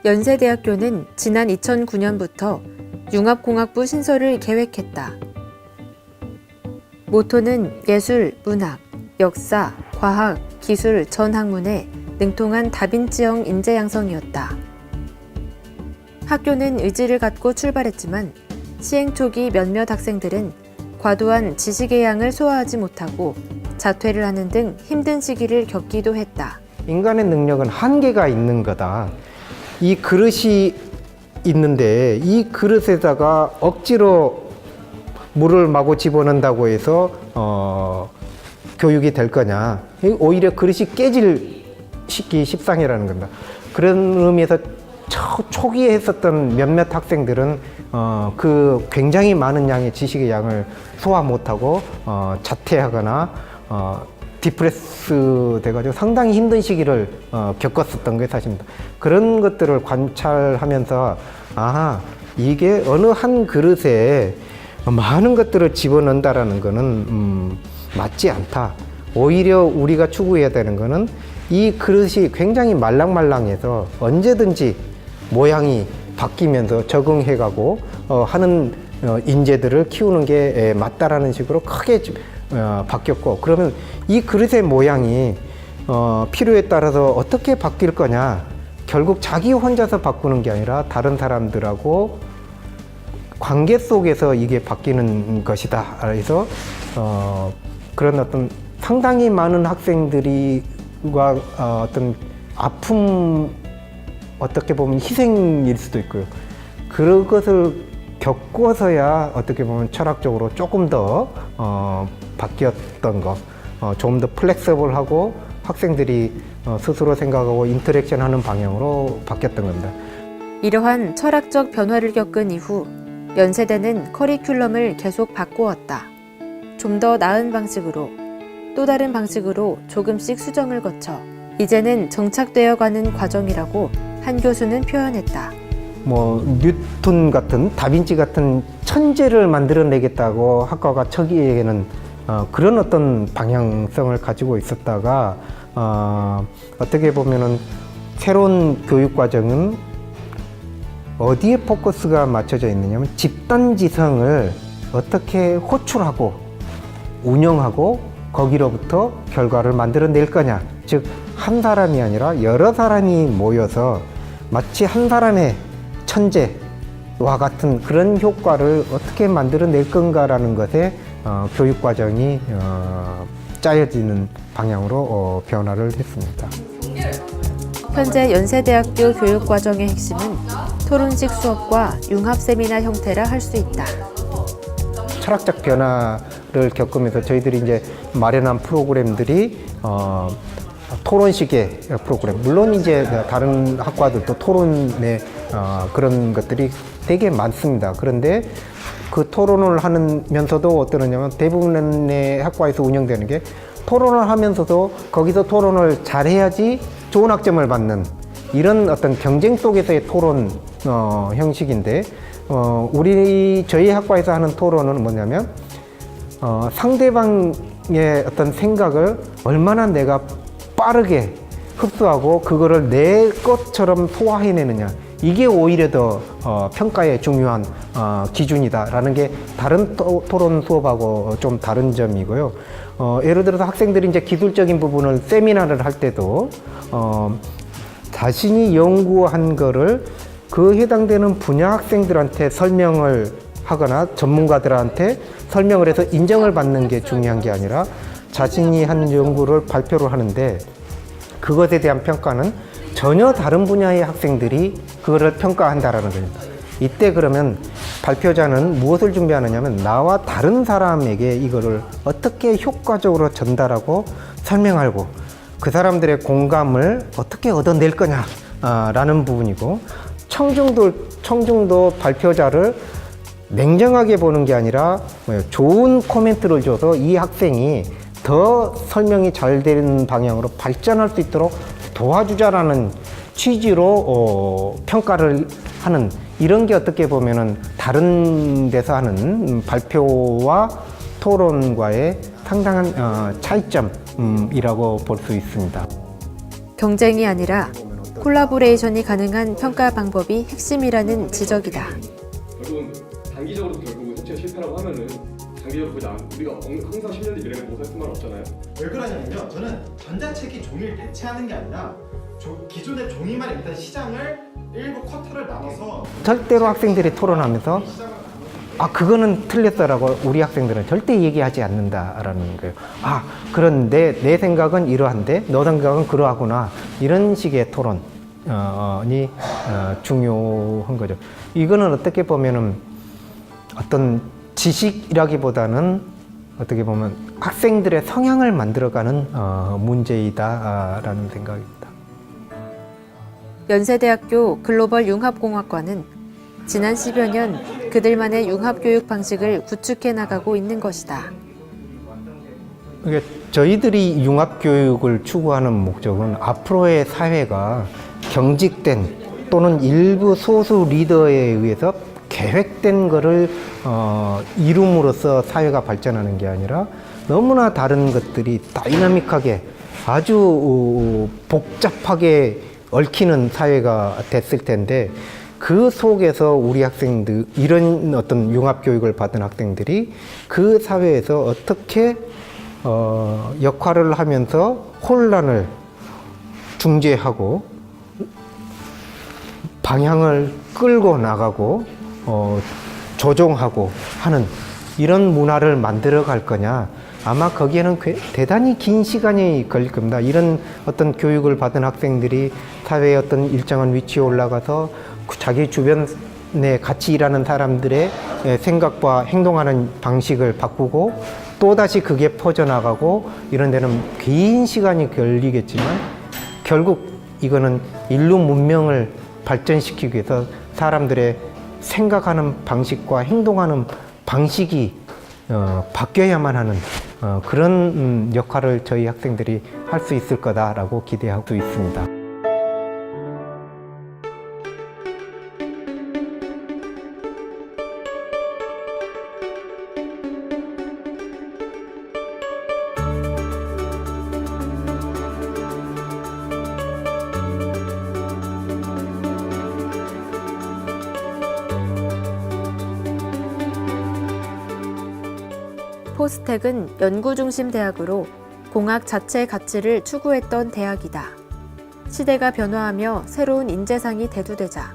연세대학교는 지난 2009년부터 융합공학부 신설을 계획했다. 모토는 예술, 문학, 역사, 과학, 기술 전 학문에 능통한 다빈치형 인재 양성이었다. 학교는 의지를 갖고 출발했지만 시행 초기 몇몇 학생들은 과도한 지식의 양을 소화하지 못하고 자퇴를 하는 등 힘든 시기를 겪기도 했다. 인간의 능력은 한계가 있는 거다. 이 그릇이 있는데 이 그릇에다가 억지로 물을 마구 집어넣는다고 해서 교육이 될 거냐. 오히려 그릇이 깨질 시기 십상이라는 겁니다. 그런 의미에서 초기에 했었던 몇몇 학생들은 그 굉장히 많은 양의 지식의 양을 소화 못하고 자퇴하거나 디프레스 돼가지고 상당히 힘든 시기를 겪었었던 게 사실입니다. 그런 것들을 관찰하면서 이게 어느 한 그릇에 많은 것들을 집어넣는다라는 거는 맞지 않다. 오히려 우리가 추구해야 되는 거는 이 그릇이 굉장히 말랑말랑해서 언제든지 모양이 바뀌면서 적응해가고 하는 인재들을 키우는 게 맞다라는 식으로 크게 바뀌었고, 그러면 이 그릇의 모양이 필요에 따라서 어떻게 바뀔 거냐, 결국 자기 혼자서 바꾸는 게 아니라 다른 사람들하고 관계 속에서 이게 바뀌는 것이다. 그래서 그런 어떤 상당히 많은 학생들이과 어떤 아픔, 어떻게 보면 희생일 수도 있고요. 그것을 겪어서야 어떻게 보면 철학적으로 조금 더 바뀌었던 거, 좀 더 플렉서블하고 학생들이 스스로 생각하고 인터랙션하는 방향으로 바뀌었던 겁니다. 이러한 철학적 변화를 겪은 이후 연세대는 커리큘럼을 계속 바꾸었다. 좀 더 나은 방식으로, 또 다른 방식으로 조금씩 수정을 거쳐 이제는 정착되어 가는 과정이라고 한 교수는 표현했다. 뉴턴 같은, 다빈치 같은 천재를 만들어내겠다고 학과가 초기에는 그런 어떤 방향성을 가지고 있었다가 어떻게 보면은 새로운 교육 과정은 어디에 포커스가 맞춰져 있느냐면 집단지성을 어떻게 호출하고 운영하고 거기로부터 결과를 만들어낼 거냐. 즉, 한 사람이 아니라 여러 사람이 모여서 마치 한 사람의 천재와 같은 그런 효과를 어떻게 만들어낼 건가라는 것에 교육 과정이 짜여지는 방향으로 변화를 했습니다. 현재 연세대학교 교육 과정의 핵심은 토론식 수업과 융합 세미나 형태라 할 수 있다. 철학적 변화를 겪으면서 저희들이 이제 마련한 프로그램들이 토론식의 프로그램, 물론 이제 다른 학과들도 토론의 그런 것들이 되게 많습니다. 그런데 그 토론을 하면서도 어떠냐면 대부분의 학과에서 운영되는 게 토론을 하면서도 거기서 토론을 잘해야지 좋은 학점을 받는 이런 어떤 경쟁 속에서의 토론 형식인데, 저희 학과에서 하는 토론은 뭐냐면 상대방의 어떤 생각을 얼마나 내가 빠르게 흡수하고 그거를 내 것처럼 소화해내느냐, 이게 오히려 더 평가의 중요한 기준이다라는 게 다른 토론 수업하고 좀 다른 점이고요. 예를 들어서 학생들이 이제 기술적인 부분을 세미나를 할 때도 자신이 연구한 거를 그 해당되는 분야 학생들한테 설명을 하거나 전문가들한테 설명을 해서 인정을 받는 게 중요한 게 아니라 자신이 한 연구를 발표를 하는데 그것에 대한 평가는 전혀 다른 분야의 학생들이 그거를 평가한다라는 겁니다. 이때 그러면 발표자는 무엇을 준비하느냐면 나와 다른 사람에게 이거를 어떻게 효과적으로 전달하고 설명하고 그 사람들의 공감을 어떻게 얻어낼 거냐 라는 부분이고, 청중도 발표자를 냉정하게 보는 게 아니라 좋은 코멘트를 줘서 이 학생이 더 설명이 잘 되는 방향으로 발전할 수 있도록 도와주자라는 취지로 평가를 하는, 이런 게 어떻게 보면은 다른 데서 하는 발표와 토론과의 상당한 차이점이라고 볼 수 있습니다. 경쟁이 아니라 콜라보레이션이 가능한 평가 방법이 핵심이라는 지적이다. 결국은 단기적으로 결국은 섭취가 실패라고 하면은 장기적으로 보지 않 우리가 항상 10년 뒤 미래는 못할 수만 없잖아요. 왜 그러냐면요, 저는 전자책이 종이를 대체하는 게 아니라 기존의 종이만 일단 시장을 일부 쿼터를 나눠서 절대로 학생들이 토론하면서 그거는 틀렸다라고 우리 학생들은 절대 얘기하지 않는다라는 거예요. 그런데 내 생각은 이러한데 너 생각은 그러하구나, 이런 식의 토론이 중요한 거죠. 이거는 어떻게 보면은 어떤 지식이라기보다는 어떻게 보면 학생들의 성향을 만들어가는 문제이다라는 생각입니다. 연세대학교 글로벌 융합공학과는 지난 10여 년 그들만의 융합교육 방식을 구축해 나가고 있는 것이다. 저희들이 융합교육을 추구하는 목적은 앞으로의 사회가 경직된 또는 일부 소수 리더에 의해서 계획된 것을 이룸으로써 사회가 발전하는 게 아니라 너무나 다른 것들이 다이나믹하게 아주 복잡하게 얽히는 사회가 됐을 텐데, 그 속에서 우리 학생들, 이런 어떤 융합교육을 받은 학생들이 그 사회에서 어떻게 역할을 하면서 혼란을 중재하고 방향을 끌고 나가고 조종하고 하는 이런 문화를 만들어 갈 거냐, 아마 거기에는 대단히 긴 시간이 걸릴 겁니다. 이런 어떤 교육을 받은 학생들이 사회의 어떤 일정한 위치에 올라가서 자기 주변에 같이 일하는 사람들의 생각과 행동하는 방식을 바꾸고 또다시 그게 퍼져나가고 이런 데는 긴 시간이 걸리겠지만, 결국 이거는 인류 문명을 발전시키기 위해서 사람들의 생각하는 방식과 행동하는 방식이 바뀌어야만 하는 그런 역할을 저희 학생들이 할 수 있을 거다라고 기대하고 있습니다. 포스텍은 연구중심 대학으로 공학 자체 가치를 추구했던 대학이다. 시대가 변화하며 새로운 인재상이 대두되자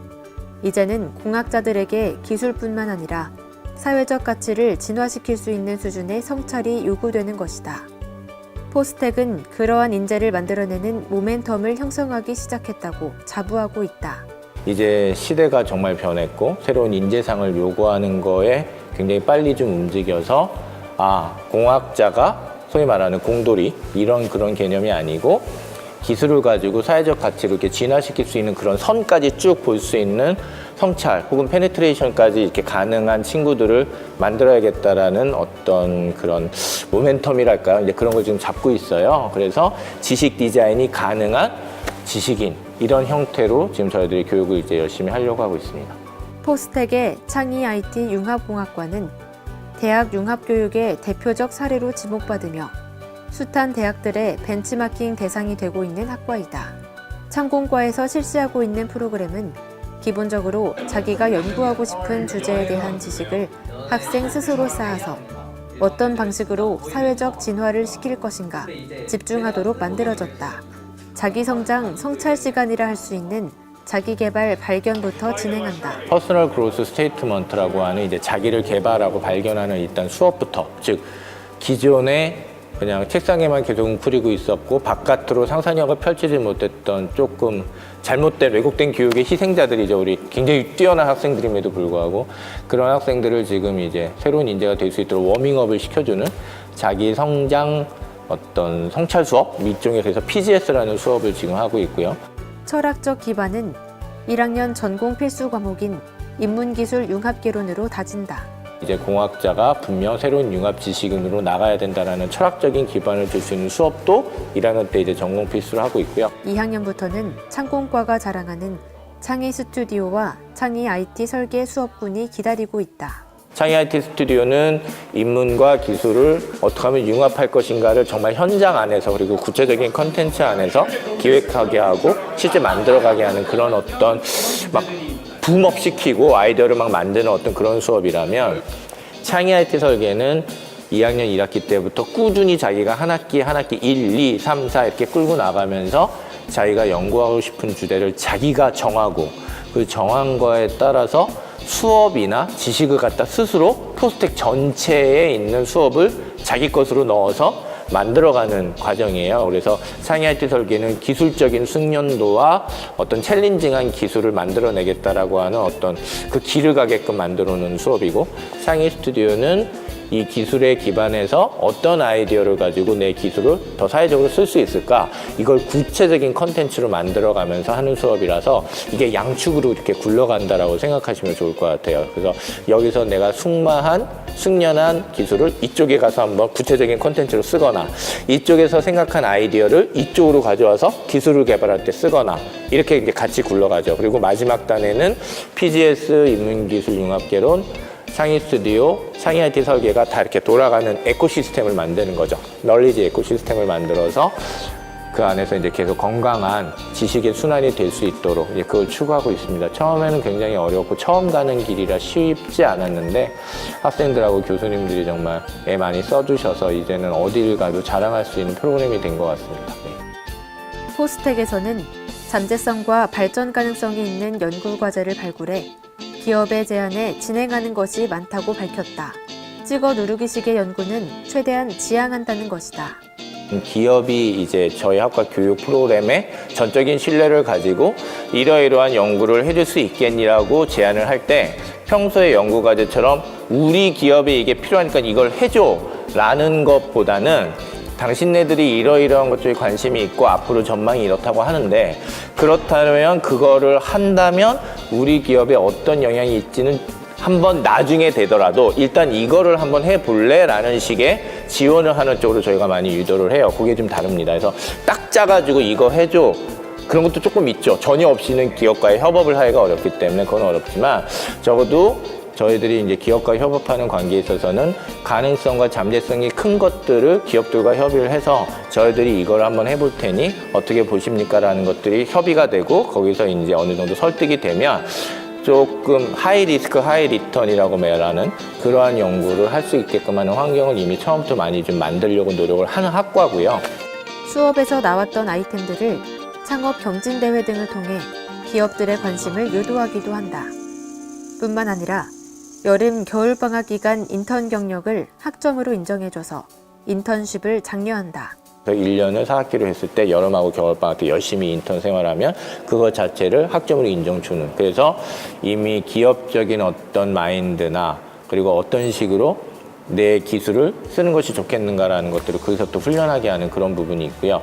이제는 공학자들에게 기술뿐만 아니라 사회적 가치를 진화시킬 수 있는 수준의 성찰이 요구되는 것이다. 포스텍은 그러한 인재를 만들어내는 모멘텀을 형성하기 시작했다고 자부하고 있다. 이제 시대가 정말 변했고 새로운 인재상을 요구하는 거에 굉장히 빨리 좀 움직여서 공학자가 소위 말하는 공돌이 그런 개념이 아니고 기술을 가지고 사회적 가치를 이렇게 진화시킬 수 있는 그런 선까지 쭉 볼 수 있는 성찰 혹은 페네트레이션까지 이렇게 가능한 친구들을 만들어야겠다라는 어떤 그런 모멘텀이랄까요? 이제 그런 걸 지금 잡고 있어요. 그래서 지식 디자인이 가능한 지식인, 이런 형태로 지금 저희들이 교육을 이제 열심히 하려고 하고 있습니다. 포스텍의 창의 IT 융합공학과는 대학 융합교육의 대표적 사례로 지목받으며 숱한 대학들의 벤치마킹 대상이 되고 있는 학과이다. 창공과에서 실시하고 있는 프로그램은 기본적으로 자기가 연구하고 싶은 주제에 대한 지식을 학생 스스로 쌓아서 어떤 방식으로 사회적 진화를 시킬 것인가 집중하도록 만들어졌다. 자기성장, 성찰 시간이라 할 수 있는 자기개발 발견부터 진행한다. 퍼스널 그로스 스테이트먼트라고 하는 이제 자기를 개발하고 발견하는 일단 수업부터, 즉 기존에 그냥 책상에만 계속 웅크리고 있었고 바깥으로 상상력을 펼치지 못했던 조금 잘못된 왜곡된 교육의 희생자들이죠. 우리 굉장히 뛰어난 학생들임에도 불구하고 그런 학생들을 지금 이제 새로운 인재가 될 수 있도록 워밍업을 시켜주는 자기 성장 어떤 성찰 수업, 일종의 그래서 PGS라는 수업을 지금 하고 있고요. 철학적 기반은 1학년 전공 필수 과목인 인문기술 융합개론으로 다진다. 이제 공학자가 분명 새로운 융합 지식인으로 나가야 된다라는 철학적인 기반을 줄 수 있는 수업도 1학년 때 이제 전공 필수로 하고 있고요. 2학년부터는 창공과가 자랑하는 창의 스튜디오와 창의 IT 설계 수업군이 기다리고 있다. 창의 IT 스튜디오는 인문과 기술을 어떻게 하면 융합할 것인가를 정말 현장 안에서 그리고 구체적인 컨텐츠 안에서 기획하게 하고 실제 만들어가게 하는 그런 어떤 막 붐업시키고 아이디어를 막 만드는 어떤 그런 수업이라면 창의 IT 설계는 2학년 1학기 때부터 꾸준히 자기가 한 학기 1, 2, 3, 4 이렇게 끌고 나가면서 자기가 연구하고 싶은 주제를 자기가 정하고 그 정한 거에 따라서 수업이나 지식을 갖다 스스로 포스텍 전체에 있는 수업을 자기 것으로 넣어서 만들어가는 과정이에요. 그래서 창의 IT 설계는 기술적인 숙련도와 어떤 챌린징한 기술을 만들어내겠다라고 하는 어떤 그 길을 가게끔 만들어 놓은 수업이고, 창의 스튜디오는 이 기술에 기반해서 어떤 아이디어를 가지고 내 기술을 더 사회적으로 쓸 수 있을까, 이걸 구체적인 컨텐츠로 만들어가면서 하는 수업이라서 이게 양축으로 이렇게 굴러간다라고 생각하시면 좋을 것 같아요. 그래서 여기서 내가 숙련한 기술을 이쪽에 가서 한번 구체적인 컨텐츠로 쓰거나, 이쪽에서 생각한 아이디어를 이쪽으로 가져와서 기술을 개발할 때 쓰거나, 이렇게 이제 같이 굴러가죠. 그리고 마지막 단에는 PGS 인문기술융합개론, 창의 스튜디오, 창의 IT 설계가 다 이렇게 돌아가는 에코시스템을 만드는 거죠. 널리지 에코시스템을 만들어서 그 안에서 이제 계속 건강한 지식의 순환이 될 수 있도록 이제 그걸 추구하고 있습니다. 처음에는 굉장히 어렵고 처음 가는 길이라 쉽지 않았는데 학생들하고 교수님들이 정말 애 많이 써주셔서 이제는 어디를 가도 자랑할 수 있는 프로그램이 된 것 같습니다. 네. 포스텍에서는 잠재성과 발전 가능성이 있는 연구 과제를 발굴해 기업의 제안에 진행하는 것이 많다고 밝혔다. 찍어 누르기식의 연구는 최대한 지향한다는 것이다. 기업이 이제 저희 학과 교육 프로그램에 전적인 신뢰를 가지고 이러이러한 연구를 해줄 수 있겠니라고 제안을 할 때, 평소의 연구 과제처럼 우리 기업에 이게 필요하니까 이걸 해줘 라는 것보다는 당신네들이 이러이러한 것 쪽에 관심이 있고 앞으로 전망이 이렇다고 하는데, 그렇다면 그거를 한다면 우리 기업에 어떤 영향이 있지는 한번 나중에 되더라도 일단 이거를 한번 해볼래? 라는 식의 지원을 하는 쪽으로 저희가 많이 유도를 해요. 그게 좀 다릅니다. 그래서 딱 짜가지고 이거 해줘, 그런 것도 조금 있죠. 전혀 없이는 기업과의 협업을 하기가 어렵기 때문에 그건 어렵지만, 적어도 저희들이 이제 기업과 협업하는 관계에 있어서는 가능성과 잠재성이 큰 것들을 기업들과 협의를 해서 저희들이 이걸 한번 해볼 테니 어떻게 보십니까? 라는 것들이 협의가 되고, 거기서 이제 어느 정도 설득이 되면 조금 하이 리스크 하이 리턴이라고 말하는 그러한 연구를 할 수 있게끔 하는 환경을 이미 처음부터 많이 좀 만들려고 노력을 하는 학과고요. 수업에서 나왔던 아이템들을 창업 경진대회 등을 통해 기업들의 관심을 유도하기도 한다. 뿐만 아니라 여름, 겨울방학 기간 인턴 경력을 학점으로 인정해줘서 인턴십을 장려한다. 1년을 4학기로 했을 때 여름하고 겨울방학 때 열심히 인턴 생활하면 그것 자체를 학점으로 인정 주는, 그래서 이미 기업적인 어떤 마인드나 그리고 어떤 식으로 내 기술을 쓰는 것이 좋겠는가라는 것들을 거기서 또 훈련하게 하는 그런 부분이 있고요.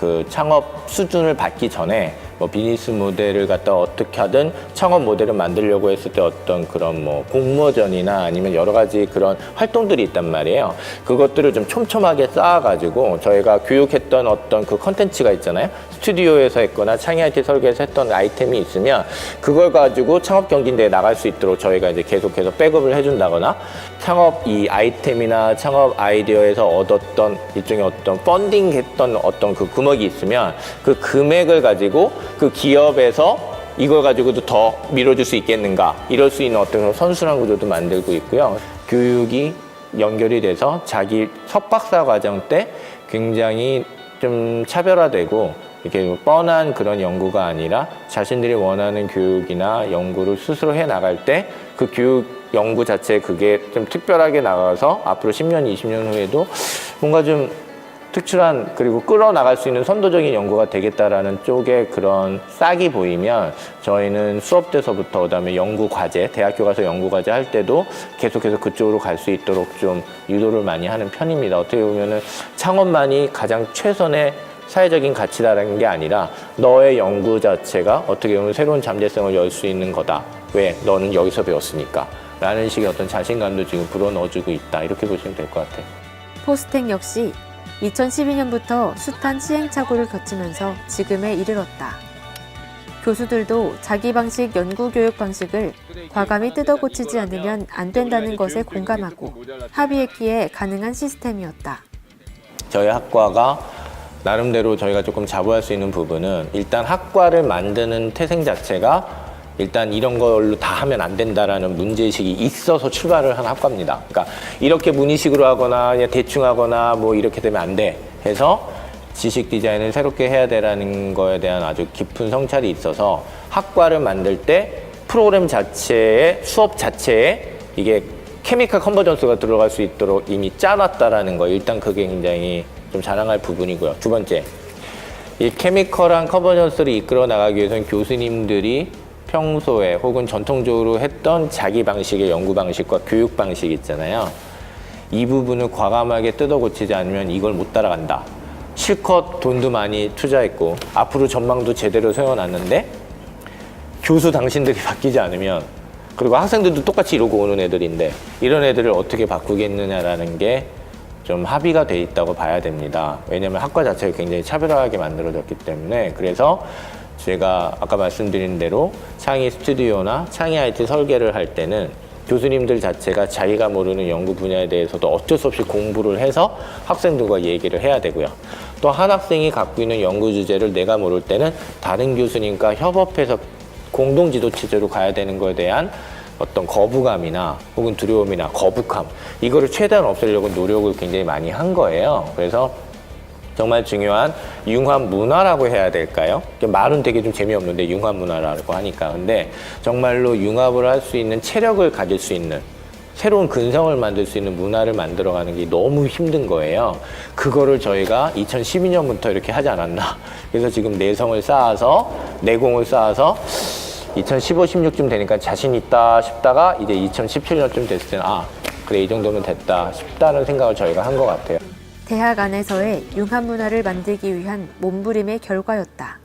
그 창업 수준을 받기 전에 뭐 비즈니스 모델을 갖다 어떻게 하든 창업 모델을 만들려고 했을 때 어떤 그런 뭐 공모전이나 아니면 여러 가지 그런 활동들이 있단 말이에요. 그것들을 좀 촘촘하게 쌓아가지고 저희가 교육했던 어떤 그 컨텐츠가 있잖아요. 스튜디오에서 했거나 창의 IT 설계에서 했던 아이템이 있으면 그걸 가지고 창업 경진대회에 나갈 수 있도록 저희가 이제 계속해서 백업을 해준다거나, 창업 이 아이템이나 창업 아이디어에서 얻었던 일종의 어떤 펀딩했던 어떤 그 금액이 있으면 그 금액을 가지고 그 기업에서 이걸 가지고도 더 밀어줄 수 있겠는가, 이럴 수 있는 어떤 선순환 구조도 만들고 있고요. 교육이 연결이 돼서 자기 석박사 과정 때 굉장히 좀 차별화되고 이렇게 뻔한 그런 연구가 아니라 자신들이 원하는 교육이나 연구를 스스로 해 나갈 때 그 교육 연구 자체 그게 좀 특별하게 나가서 앞으로 10년, 20년 후에도 뭔가 좀 특출한 그리고 끌어나갈 수 있는 선도적인 연구가 되겠다라는 쪽에 그런 싹이 보이면 저희는 수업 때서부터 그다음에 연구 과제, 대학교 가서 연구 과제 할 때도 계속해서 그쪽으로 갈 수 있도록 좀 유도를 많이 하는 편입니다. 어떻게 보면은 창업만이 가장 최선의 사회적인 가치다라는 게 아니라 너의 연구 자체가 어떻게 보면 새로운 잠재성을 열 수 있는 거다. 왜? 너는 여기서 배웠으니까. 라는 식의 어떤 자신감도 지금 불어넣어주고 있다. 이렇게 보시면 될 것 같아요. 포스텍 역시 2012년부터 숱한 시행착오를 거치면서 지금에 이르렀다. 교수들도 자기 방식 연구 교육 방식을 과감히 뜯어 고치지 않으면 안 된다는 것에 공감하고 합의했기에 가능한 시스템이었다. 저희 학과가 나름대로 저희가 조금 자부할 수 있는 부분은 일단 학과를 만드는 태생 자체가 일단 이런 걸로 다 하면 안 된다라는 문제의식이 있어서 출발을 한 학과입니다. 그러니까 이렇게 문의식으로 하거나 그냥 대충 하거나 뭐 이렇게 되면 안 돼 해서 지식 디자인을 새롭게 해야 되라는 거에 대한 아주 깊은 성찰이 있어서 학과를 만들 때 프로그램 자체에 수업 자체에 이게 케미컬 컨버전스가 들어갈 수 있도록 이미 짜놨다라는 거 일단 그게 굉장히 좀 자랑할 부분이고요. 두 번째, 이 케미컬한 컨버전스를 이끌어 나가기 위해서는 교수님들이 평소에 혹은 전통적으로 했던 자기 방식의 연구 방식과 교육 방식 있잖아요. 이 부분을 과감하게 뜯어 고치지 않으면 이걸 못 따라간다. 실컷 돈도 많이 투자했고 앞으로 전망도 제대로 세워놨는데 교수 당신들이 바뀌지 않으면 그리고 학생들도 똑같이 이러고 오는 애들인데 이런 애들을 어떻게 바꾸겠느냐라는 게 좀 합의가 돼 있다고 봐야 됩니다. 왜냐하면 학과 자체가 굉장히 차별화하게 만들어졌기 때문에 그래서 제가 아까 말씀드린 대로 창의 스튜디오나 창의 IT 설계를 할 때는 교수님들 자체가 자기가 모르는 연구 분야에 대해서도 어쩔 수 없이 공부를 해서 학생들과 얘기를 해야 되고요. 또 한 학생이 갖고 있는 연구 주제를 내가 모를 때는 다른 교수님과 협업해서 공동 지도 체제로 가야 되는 거에 대한 어떤 거부감이나 혹은 두려움이나 거북함 이거를 최대한 없애려고 노력을 굉장히 많이 한 거예요. 그래서 정말 중요한 융합 문화라고 해야 될까요? 말은 되게 좀 재미없는데 융합 문화라고 하니까 근데 정말로 융합을 할 수 있는 체력을 가질 수 있는 새로운 근성을 만들 수 있는 문화를 만들어가는 게 너무 힘든 거예요. 그거를 저희가 2012년부터 이렇게 하지 않았나. 그래서 지금 내성을 쌓아서 내공을 쌓아서 2015, 16쯤 되니까 자신 있다 싶다가 이제 2017년쯤 됐을 때는 그래 이 정도면 됐다 싶다는 생각을 저희가 한 것 같아요. 대학 안에서의 융합 문화를 만들기 위한 몸부림의 결과였다.